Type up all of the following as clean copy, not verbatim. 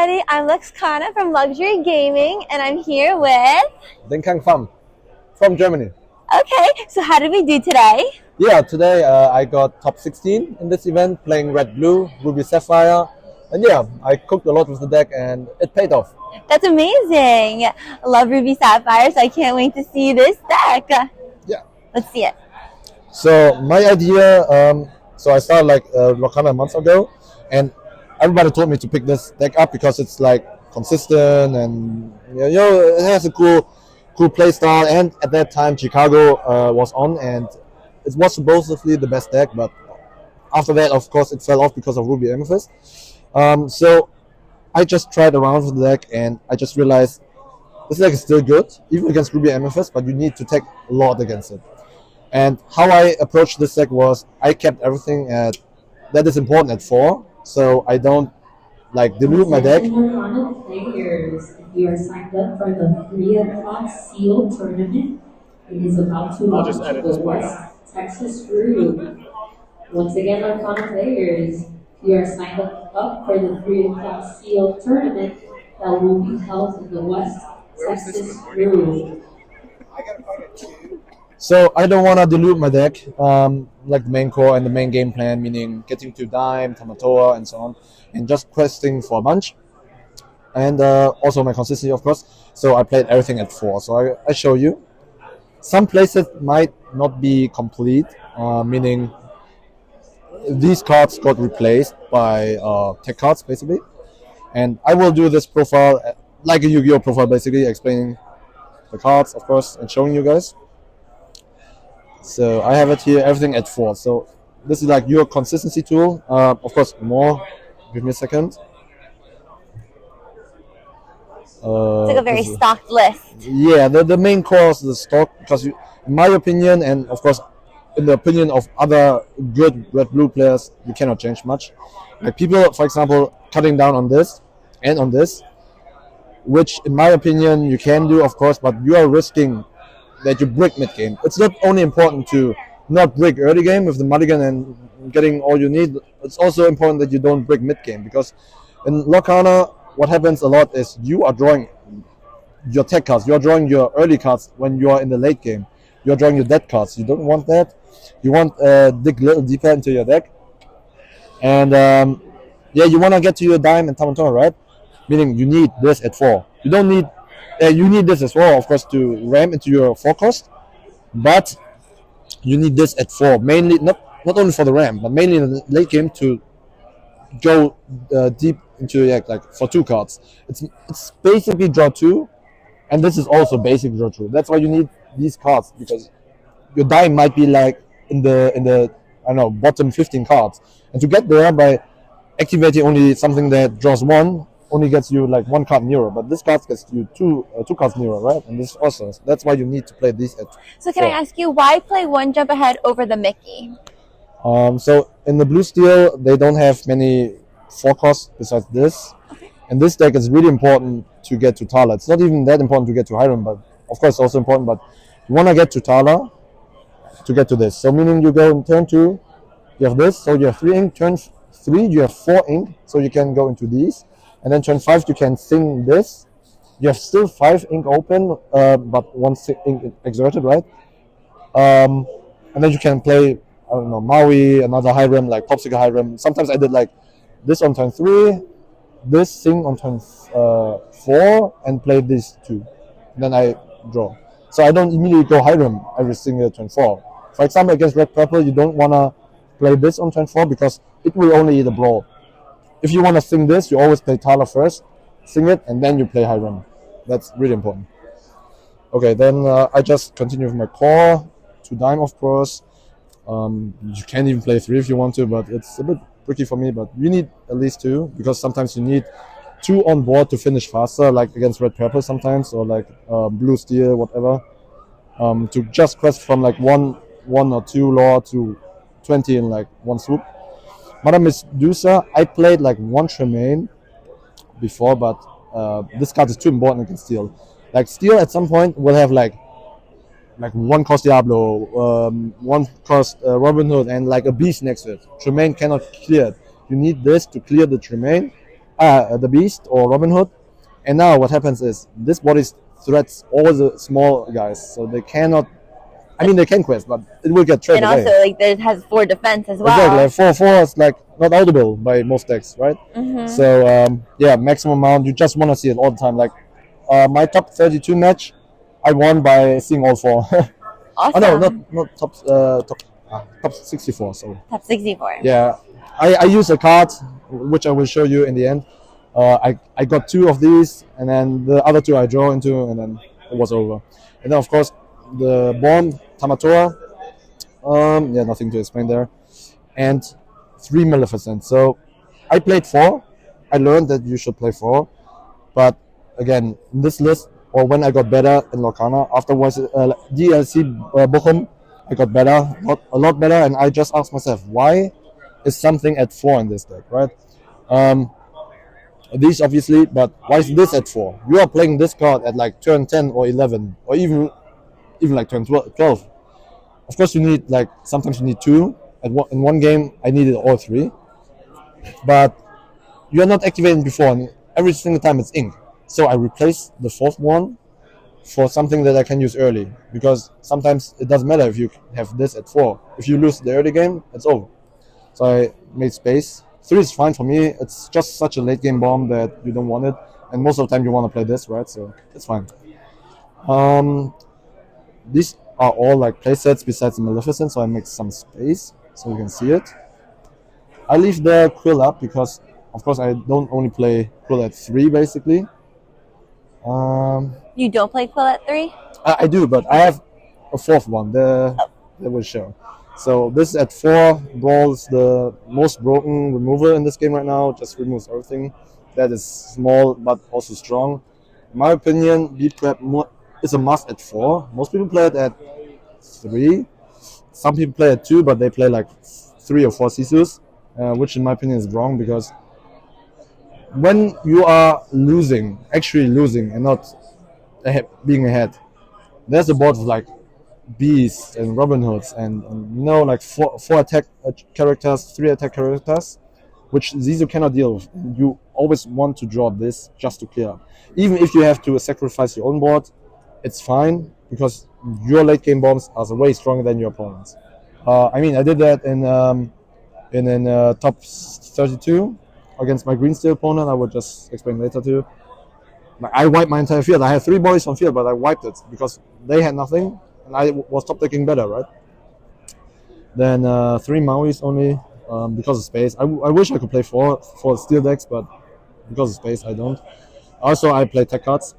everybody. I'm Luxcana from Luxury Gaming, and I'm here with... Dinh Khang Pham from Germany. Okay, so how did we do today? Yeah, today I got top 16 in this event, playing Red Blue, Ruby Sapphire. And yeah, I cooked a lot with the deck and it paid off. That's amazing. I love Ruby Sapphire, so I can't wait to see this deck. Yeah. Let's see it. So my idea, so I started like Lorcana a month ago, and everybody told me to pick this deck up because it's like consistent and it has a cool play style. And at that time, Chicago was on, and it was supposedly the best deck. But after that, of course, it fell off because of Ruby Amethyst. So I just tried around with the deck, and I just realized this deck is still good, even against Ruby Amethyst, but you need to take a lot against it. And how I approached this deck was I kept everything that is important at 4, so I don't like dilute my deck. Players, if you are signed up for the 3 o'clock seal tournament, it is about to launch the West Texas route. Once again, Arcana players, if you are signed up for the 3 o'clock seal tournament that will be held in the West Texas route. So I don't want to dilute my deck, like the main core and the main game plan, meaning getting to Dime, Tamatoa, and so on, and just questing for a bunch. And also my consistency, of course. So I played everything at 4. So I show you. Some places might not be complete, meaning these cards got replaced by tech cards, basically. And I will do this profile, like a Yu-Gi-Oh profile, basically, explaining the cards, of course, and showing you guys. So I have it here, everything at 4. So this is like your consistency tool. Of course, more. Give me a second. It's like a very stocked list. Yeah, the main core is the stock, because in my opinion, and of course in the opinion of other good red-blue players, you cannot change much. Like people, for example, cutting down on this and on this, which in my opinion you can do, of course, but you are risking that you brick mid-game. It's not only important to not brick early game with the mulligan and getting all you need, it's also important that you don't brick mid-game, because in Lorcana, what happens a lot is you are drawing your tech cards, you are drawing your early cards when you are in the late game. You are drawing your dead cards. You don't want that. You want dig a little deeper into your deck. And yeah, you want to get to your Dime and Tamatoa, right? Meaning you need this at 4. You don't need you need this as well, of course, to ram into your 4 cost, but you need this at 4, mainly not only for the ram, but mainly in the late game to go deep into your deck, like for 2 cards. It's basically draw 2, and this is also basic draw 2. That's why you need these cards, because your Dime might be like in the I don't know, bottom 15 cards, and to get there by activating only something that draws 1. Only gets you like 1 card Nero, but this card gets you 2 cards Nero, right? And this also, that's why you need to play these at 4. So can I ask you, why play 1 jump ahead over the Mickey? So in the blue steel, they don't have many 4 costs besides this. Okay. And this deck is really important to get to Tala. It's not even that important to get to Hiram, but of course it's also important, but you want to get to Tala to get to this. So meaning you go in turn 2, you have this, so you have 3 ink, turn 3 you have 4 ink, so you can go into these. And then turn 5, you can sing this. You have still 5 ink open, but 1 ink exerted, right? And then you can play, I don't know, Maui, another high rem, like Popsicle high rem. Sometimes I did like this on turn 3, this sing on turn 4, and play these 2. And then I draw. So I don't immediately go high rem every single turn 4. For example, against red purple, you don't want to play this on turn 4 because it will only eat a brawl. If you want to sing this, you always play Tala first, sing it, and then you play high rem. That's really important. Okay, then I just continue with my core, 2 Dime, of course. You can even play 3 if you want to, but it's a bit tricky for me. But you need at least 2, because sometimes you need 2 on board to finish faster, like against red purple sometimes, or like blue steel, whatever. To just quest from like 1 or 2 lore to 20 in like 1 swoop. Madame Medusa, I played like 1 Tremaine before, but this card is too important against steel. Like steel at some point will have like 1 cost Diablo, 1 cost Robin Hood, and like a beast next to it. Tremaine cannot clear it. You need this to clear the Tremaine, the Beast or Robin Hood. And now what happens is this body threats all the small guys, so they cannot. I mean, they can quest, but it will get traded And away. also, like, it has 4 defense as well. Exactly, like 4/4 is like not audible by most decks, right? So yeah, maximum amount. You just want to see it all the time. Like my top 32 match, I won by seeing all 4. Awesome. Oh no, not top 64. Sorry. Top 64. Yeah, I use a card which I will show you in the end. I got 2 of these, and then the other 2 I draw into, and then it was over. And then of course the Born Tamatora. Yeah, nothing to explain there. And 3 Maleficent. So I played 4. I learned that you should play 4, but again, in this list, or when I got better in Lorcana, afterwards DLC Bochum, I got better, a lot better, and I just asked myself, why is something at 4 in this deck, right? These obviously, but why is this at 4? You are playing this card at like turn 10 or 11, or even like turn 12. Of course, you need like sometimes you need 2. In one game, I needed all 3, but you are not activating before, and every single time it's ink. So I replaced the 4th one for something that I can use early, because sometimes it doesn't matter if you have this at 4. If you lose the early game, it's over. So I made space. 3 is fine for me. It's just such a late game bomb that you don't want it, and most of the time you want to play this, right? So it's fine. These are all like playsets besides the Maleficent, so I make some space so you can see it. I leave the Quill up because, of course, I don't only play Quill at 3 basically. You don't play Quill at 3? I do, but I have a 4th one that will show. So this at 4. Brawl is the most broken remover in this game right now. Just removes everything. That is small but also strong. In my opinion, Beat Prep is a must at 4. Most people play it at 3. Some people play at 2, but they play like 3 or 4 Sisus, which in my opinion is wrong, because when you are losing, actually losing, and not being ahead, there's a board of like Beasts and Robin Hoods and like 4 attack characters, 3 attack characters, which Zizu cannot deal with. You always want to draw this just to clear up. Even if you have to sacrifice your own board, it's fine, because your late game bombs are way stronger than your opponents. I mean, I did that in top 32 against my green steel opponent. I will just explain later too. I wiped my entire field. I had 3 bodies on field, but I wiped it because they had nothing, and I was top decking better, right? Then 3 Mauis only because of space. I wish I could play 4 steel decks, but because of space, I don't. Also, I play tech cards,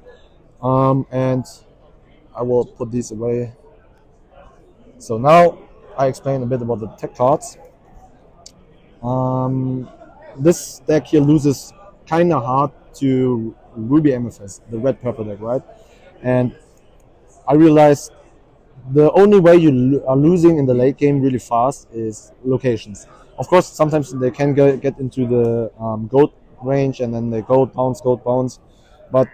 and I will put these away. So now I explain a bit about the tech cards. This deck here loses kind of hard to Ruby Amethyst, the red purple deck, right? And I realized the only way you are losing in the late game really fast is locations. Of course, sometimes they can get into the goat range, and then they goat bounce, but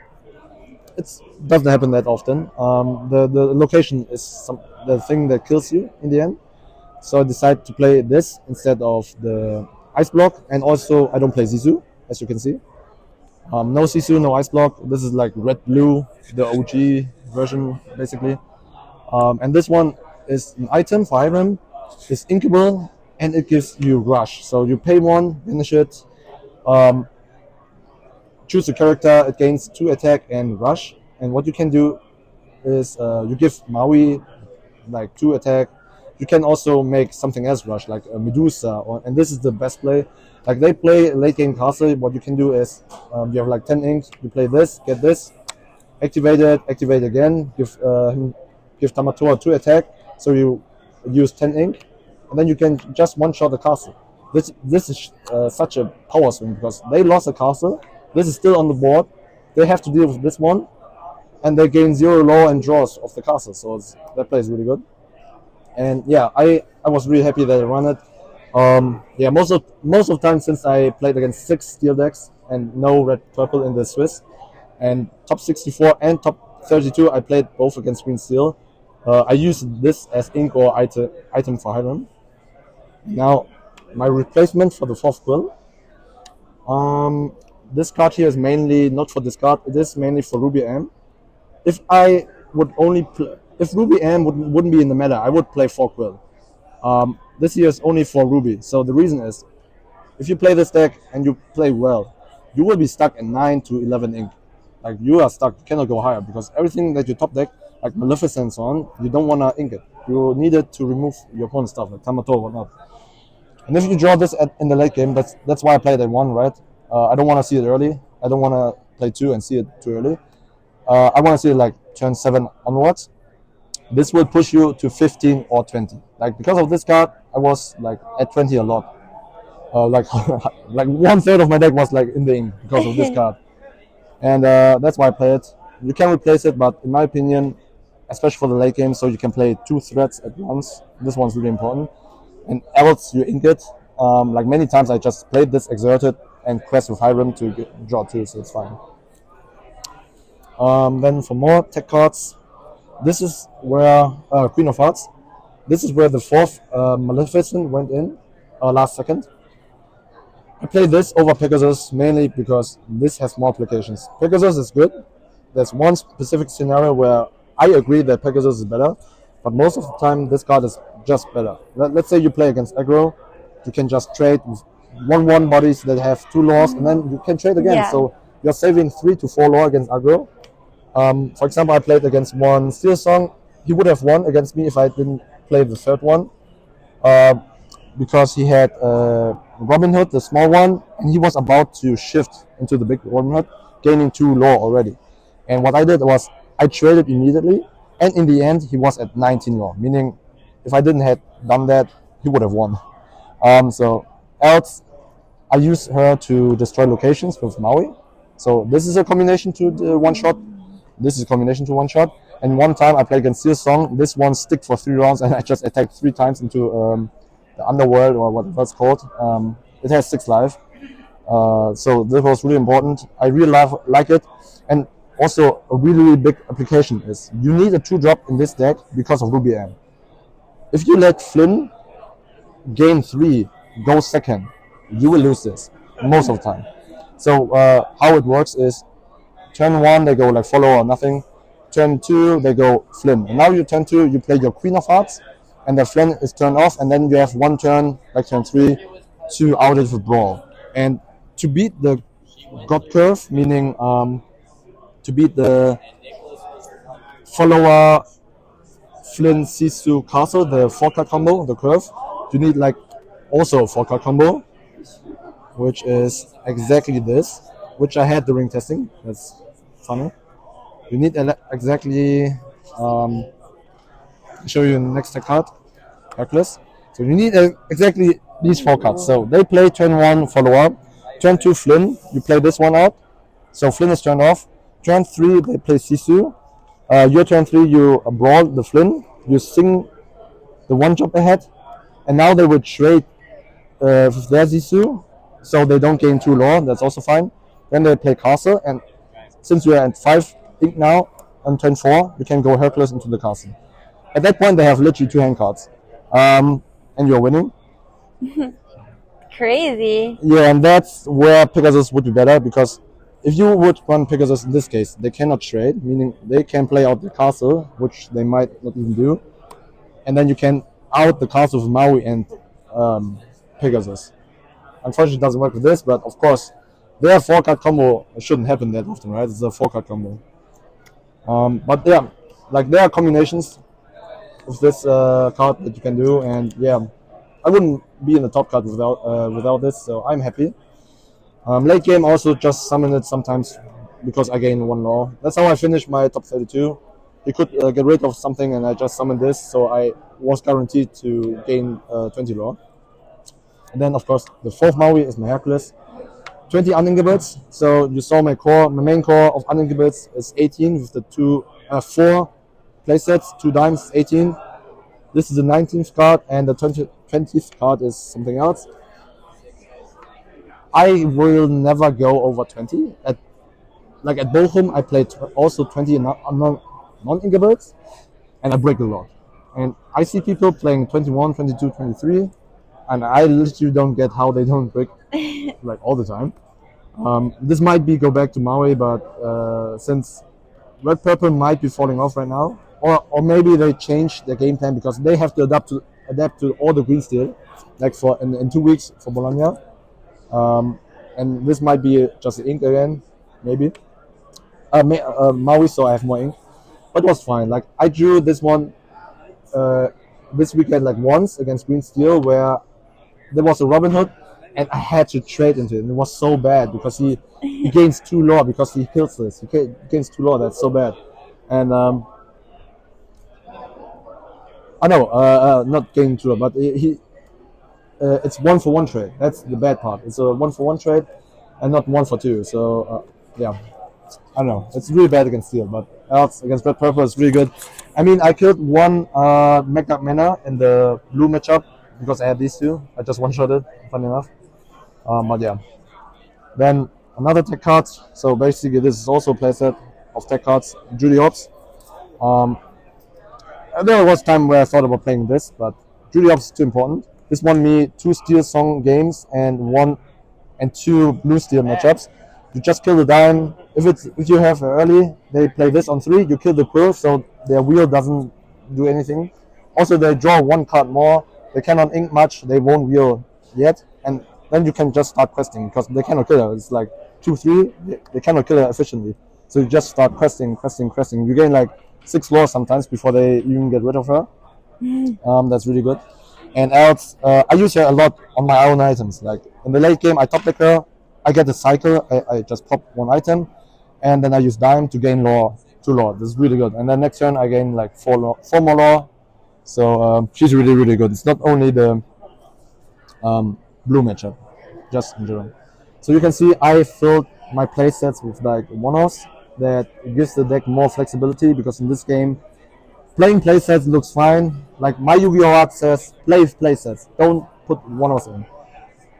it doesn't happen that often. The location is the thing that kills you in the end. So I decided to play this instead of the ice block, and also I don't play Sisu, as you can see. No Sisu, no ice block. This is like red-blue, the OG version, basically. And this one is an item for item. It's inkable, and it gives you rush. So you pay 1, finish it. Choose a character. It gains 2 attack and rush. And what you can do is you give Maui like 2 attack. You can also make something else rush, like a Medusa, and this is the best play. Like they play late game castle. What you can do is you have like 10 inks. You play this, get this, activate it, activate again. Give Tamatora 2 attack, so you use 10 ink, and then you can just one-shot the castle. This is such a power swing, because they lost a castle. This is still on the board. They have to deal with this one, and they gain 0 law and draws of the castle. So that play is really good. And yeah, I was really happy that I run it. Yeah, most of the time, since I played against 6 steel decks and no red purple in the Swiss, and top 64 and top 32, I played both against green steel. I used this as ink or item for Hiram. Now, my replacement for the 4th quill. this card here is mainly not for this card. It is mainly for Ruby M. If I would only if Ruby M wouldn't be in the meta, I would play Forkwill. This here is only for Ruby. So the reason is, if you play this deck and you play well, you will be stuck at 9 to 11 ink. Like, you are stuck, you cannot go higher, because everything that you top deck, like Maleficent and so on, you don't want to ink it. You need it to remove your opponent's stuff, like Tamato or whatnot. And if you draw this in the late game, that's why I played at 1, right? I don't want to see it early. I don't want to play 2 and see it too early. I want to see it like turn 7 onwards. This will push you to 15 or 20. Like, because of this card, I was like at 20 a lot. Like 1/3 of my deck was like in the ink because of this card. And that's why I play it. You can replace it, but in my opinion, especially for the late game, so you can play 2 threats at once. This one's really important. And else you ink it. Like, many times I just played this exerted and quest with Hiram to draw 2, so it's fine. Then for more tech cards, this is where Queen of Hearts. This is where the 4th Maleficent went in last second. I play this over Pegasus mainly because this has more applications. Pegasus is good. There's one specific scenario where I agree that Pegasus is better, but most of the time this card is just better. Let's say you play against aggro, you can just trade with 1/1 bodies that have 2 laws, and then you can trade again. Yeah. So you're saving 3 to 4 law against aggro. For example, I played against one Steel Song. He would have won against me if I didn't play the 3rd one. Because he had Robin Hood, the small one, and he was about to shift into the big Robin Hood, gaining 2 law already. And what I did was I traded immediately, and in the end he was at 19 law, meaning if I didn't have done that, he would have won. So else, I used her to destroy locations with Maui. So this is a combination to the 1-shot. This is a combination to 1-shot. And one time I played against Steel Song. This one stick for 3 rounds, and I just attacked 3 times into the underworld, or what it's called. It has 6 life. So this was really important. I really like it. And also a really big application is you need a 2-drop in this deck because of Ruby M. If you let Flynn gain 3, go second, you will lose this most of the time. So how it works is turn 1 they go like follow or nothing. Turn 2 they go Flynn. And now you turn 2 you play your Queen of Hearts, and the Flynn is turned off, and then you have 1 turn, like turn 3, to out it with Brawl. And to beat the God curve, meaning to beat the follower Flynn Sisu Castle, the 4-card combo, the curve, you need like also a 4-card combo, which is exactly this, which I had during testing. That's funny. You need exactly. Show you the next card, Hercules. So you need exactly these 4 cards. So they play turn 1 follow up, turn 2 Flynn. You play this one out, so Flynn is turned off. Turn 3 they play Sisu. Your turn 3 you brawl the Flynn. You sing the 1-drop ahead, and now they will trade with their Sisu, so they don't gain 2 law. That's also fine. Then they play Castle, and since you are at 5 ink now on turn 4, you can go Hercules into the Castle. At that point, they have literally 2 hand cards, and you're winning. Crazy. Yeah, and that's where Pegasus would be better, because if you would run Pegasus in this case, they cannot trade, meaning they can play out the castle, which they might not even do, and then you can out the castle with Maui and Pegasus. Unfortunately, it doesn't work with this, but of course, their 4-card combo shouldn't happen that often, right? It's a 4-card combo. But yeah, like there are combinations of this card that you can do, and yeah, I wouldn't be in the top card without this, so I'm happy. Late game also just summon it sometimes because I gain 1 law. That's how I finished my top 32. You could get rid of something, and I just summoned this, so I was guaranteed to gain 20 law. And then of course the 4th Maui is my Hercules. 20 uninhibited. So you saw my main core of uninhibited is 18 with the 4 playsets, 2 dimes, 18. This is the 19th card, and the 20th card is something else. I will never go over 20. At Bochum, I played also 20 non-inhibited, and I break a lot. And I see people playing 21, 22, 23, and I literally don't get how they don't break like all the time. This might be go back to Maui, but since Red Purple might be falling off right now, or maybe they change their game plan because they have to adapt to all the green steel, like for in 2 weeks for Bologna, and this might be just ink again, maybe. Maui, so I have more ink, but it was fine. Like I drew this one this weekend like once against green steel where there was a Robin Hood, and I had to trade into it. And it was so bad because he gains 2 lore because he kills this. He gains 2 lore. That's so bad. And I know, not gaining 2 lore, but it's 1-for-1 trade. That's the bad part. It's a 1-for-1 trade, and not 1-for-2. So yeah, I don't know. It's really bad against steel, but else against red purple it's really good. I mean, I killed one Magna Mana in the blue matchup because I had these 2. I just one-shot it, funny enough. But yeah. Then another tech card. So basically this is also a playset of tech cards. Judy Hopps. There was time where I thought about playing this, but Judy Hopps is too important. This won me 2 Steel Song games and 1 and 2 Blue Steel matchups. You just kill the dime. If you have early, they play this on 3. You kill the quill, so their wheel doesn't do anything. Also, they draw 1 card more. They cannot ink much. They won't wheel yet, and then you can just start questing because they cannot kill her. It's like 2-3. They cannot kill her efficiently. So you just start questing. You gain like 6 lore sometimes before they even get rid of her. That's really good. And else, I use her a lot on my own items. Like in the late game, I top deck her. I get the cycle. I just pop 1 item, and then I use dime to gain lore, 2 lore. This is really good. And then next turn I gain like 4 more lore. So she's really, really good. It's not only the blue matchup, just in general. So you can see I filled my play sets with like one-offs that gives the deck more flexibility because in this game, playing play sets looks fine. Like my Yu-Gi-Oh! Art says, play sets. Don't put one-offs in.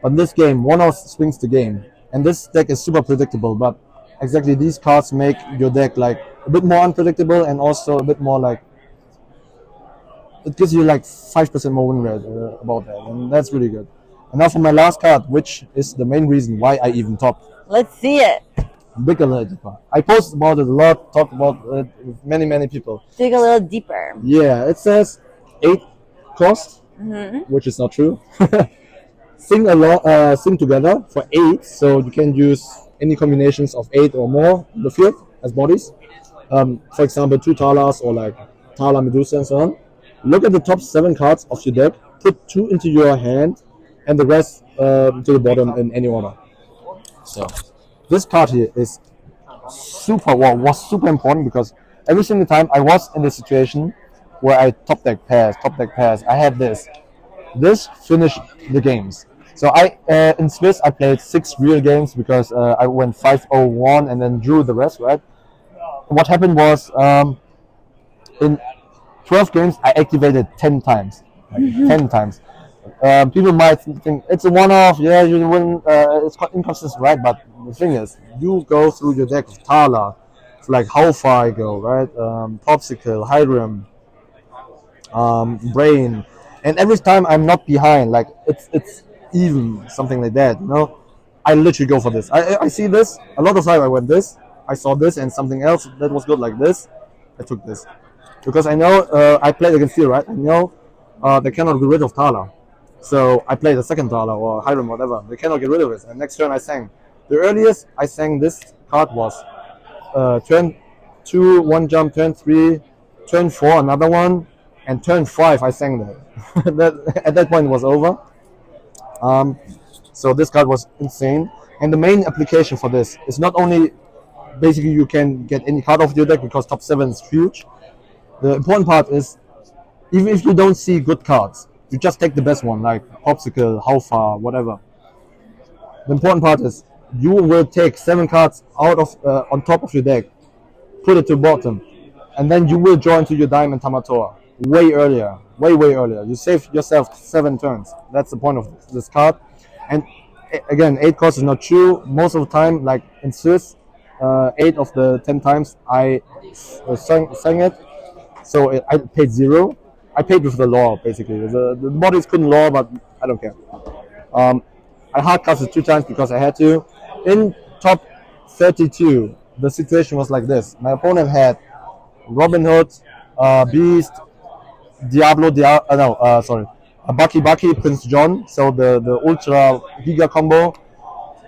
But in this game, one-offs swings the game. And this deck is super predictable, but exactly these cards make your deck like a bit more unpredictable and also a bit more like it gives you like 5% more win rate about that, and that's really good. And now for my last card, which is the main reason why I even topped. Let's see it. Big Alert. I posted about it a lot, talked about it with many people. Dig a little deeper. Yeah, it says 8 cost, which is not true. Sing together for 8, so you can use any combinations of 8 or more in the field as bodies. For example, 2 Talas or like Tala, Medusa, and so on. Look at the top 7 cards of your deck, put 2 into your hand, and the rest to the bottom in any order. So this card here is was super important because every single time I was in the situation where I top deck pass, I had this. This finished the games. So in Swiss I played 6 real games because I went 5-0-1 and then drew the rest, right? What happened was in 12 games, I activated 10 times. 10 times. People might think it's a one-off, yeah, you win, it's inconsistent, right? But the thing is, you go through your deck of Tala, like how far I go, right? Popsicle, Hydrum, Brain, and every time I'm not behind, like it's even, something like that, you know? I literally go for this. I see this, a lot of time I went this, I saw this and something else that was good like this, I took this. Because I know I played against you, right? I know they cannot get rid of Tala. So I played the second Tala or Hiram, whatever. They cannot get rid of it. And next turn I sang. The earliest I sang this card was turn 2, 1 jump, turn 3, turn 4, another one, and turn 5 I sang that. At that point it was over. So this card was insane. And the main application for this is not only basically you can get any card off your deck because top 7 is huge. The important part is, even if you don't see good cards, you just take the best one, like Popsicle, How Far, whatever. The important part is, you will take 7 cards out of on top of your deck, put it to bottom, and then you will draw into your Diamond Tamatoa way earlier, way earlier. You save yourself 7 turns. That's the point of this card. And again, 8 cost is not true. Most of the time, like in Swiss, 8 of the 10 times I sang it. So I paid 0. I paid with the law, basically. The bodies couldn't law, but I don't care. I hard cast it 2 times because I had to. In top 32, the situation was like this. My opponent had Robin Hood, Beast, Bucky Bucky, Prince John, so the Ultra Giga combo.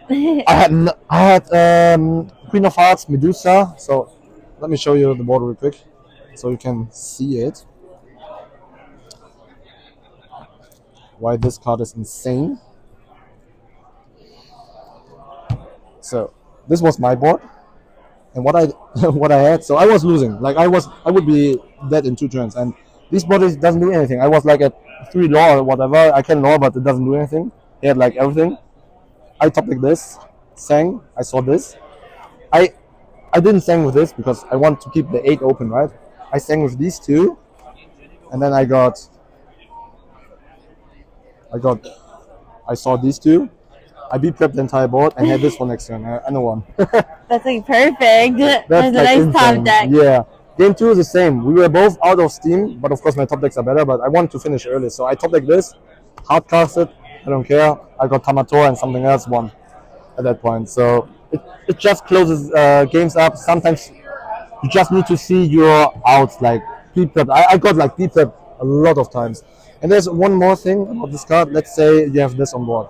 I had Queen of Hearts, Medusa. So let me show you the board real quick, so you can see it. Why this card is insane. So this was my board, and what I what I had. So I was losing. Like I would be dead in 2 turns, and this board doesn't do anything. I was like at 3 law or whatever. I can law, but it doesn't do anything. He had like everything. I top like this, sang. I saw this. I didn't sang with this because I want to keep the 8 open, right? I sang with these 2, and then I saw these 2. I prepped the entire board and had this one next turn. I know one. That's like perfect. That's a like nice insane. top deck. Yeah. Game 2 is the same. We were both out of steam, but of course my top decks are better. But I wanted to finish early, so I top deck this, hard casted. I don't care. I got Tamator and something else won at that point. So it just closes games up. Sometimes you just need to see your outs, like pre-prep. I got like pre-prep a lot of times. And there's one more thing about this card. Let's say you have this on board.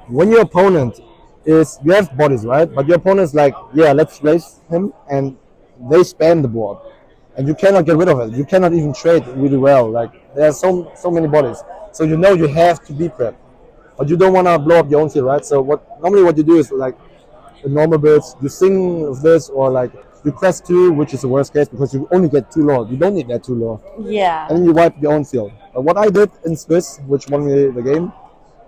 When your opponent is, you have bodies, right? But your opponent is like, yeah, let's raise him, and they spam the board, and you cannot get rid of it. You cannot even trade really well. Like there are so many bodies, so you know you have to be prepped, but you don't want to blow up your own field, right? So normally what you do is like the normal builds, you sing with this, or like you crest 2, which is the worst case because you only get 2 law. You don't need that 2 law. Yeah. And then you wipe your own field. But what I did in Swiss, which won me the game.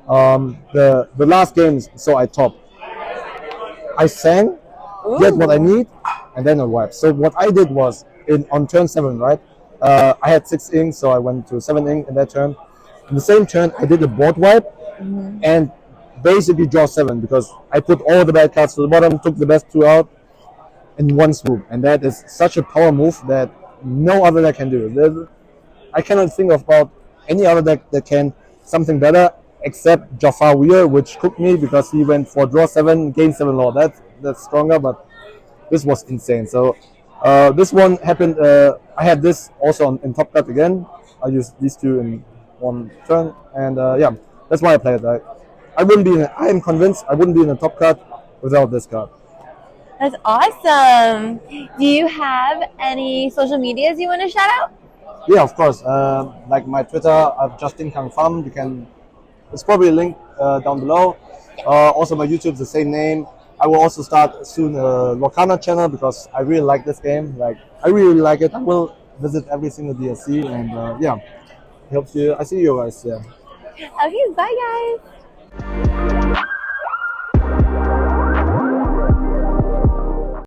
The last game, so I top. I sang, get what I need, and then I wipe. So what I did was on turn 7, right? I had 6 ink, so I went to 7 ink in that turn. In the same turn, I did a board wipe and basically draw 7 because I put all the bad cards to the bottom, took the best 2 out in one swoop, and that is such a power move that no other deck can do. I cannot think about any other deck that can something better. Except Jafar Weir, which cooked me because he went for draw 7, gain 7 law. That's stronger, but this was insane. So this one happened. I had this also in top cut again. I used these 2 in one turn, and yeah, that's why I played it. I am convinced I wouldn't be in a top cut without this card. That's awesome. Do you have any social medias you want to shout out? Yeah, of course. Like my Twitter, Dinh Khang Pham. You can. It's probably a link down below. Also, my YouTube's the same name. I will also start soon a Lorcana channel because I really like this game. Like, I really like it. I will visit every single DLC, and yeah, I see you guys. Yeah. Okay, bye guys.